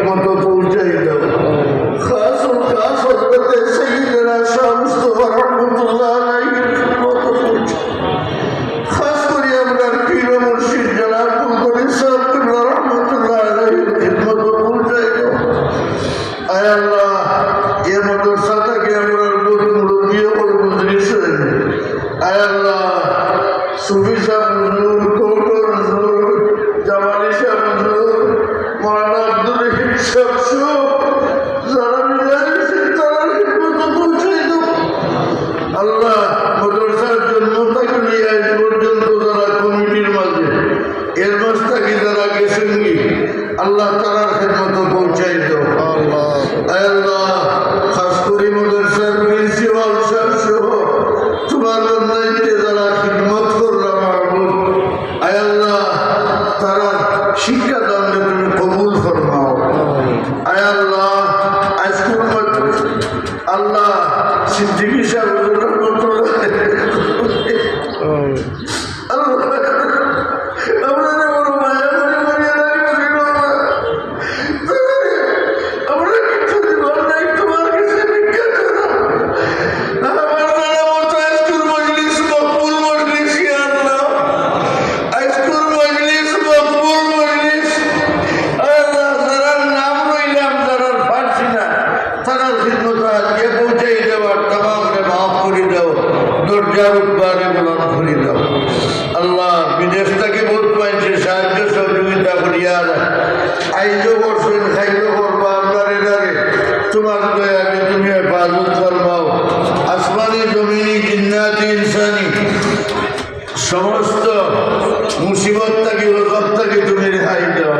মতো পৌঁছাই দাও। খাস ও খাস হযরতে সাইয়্যিদানা শাহ মুস্তাফা রাহমাতুল্লাহ আলাইহির মতো পৌঁছাই। খাস করে আমরা পীর ও মুর্শিদ জনাব কুলকর্ণী সাহেব কিবলা রাহমাতুল্লাহ আলাইহির মতো পৌঁছাই দাও। আয় আল্লাহ, এ মাদ্রাসাটাকে আমরা বহুত মুরব্বী ও মজলিস হয়ে যায়। আয় আল্লাহ, সুফি সাহেব হুজুর, কৌকর হুজুর, জামালি সাহেব হুজুর, মৌলানা আব্দুল রহিম সাহেব সহ যারা মিলাইছেন তারা মতো পৌঁছাই দাও। আল্লাহ, মাদ্রাসার জন্ম থেকে নিয়ে আজ পর্যন্ত যারা কমিটির মাঝে এর মাস থেকে যারা গেছেন কি আল্লাহ তারার খেদমত পৌঁছাই দাও। আয় আল্লাহ, খাস করে মাদ্রাসার প্রিন্সিপাল সাহেব সহ তোমার অন্যায়তে যারা খিদমত করলাম মাহবুব, আয় আল্লাহ তারা শিক্ষা দানকে তুমি কবুল ফরমাও। আয় আল্লাহ, আজকে আল্লাহ সিদ্দিকী সাহেব হুজুর রহমাতুল্লাহ আল্লাহ, বিদেশ থেকে বহুত পাইছে সাহায্য সহযোগিতা করিয়া আইজ করছেন, খাইজ করবো আপনার এটারে তোমার দয়াকে তুমি হেফাজত ফরমাও। আসমানি জমিনি জিন্নাতি ইনসানি সমস্ত মুসিবত থেকে রোজক থেকে তুমি রেহাই দাও।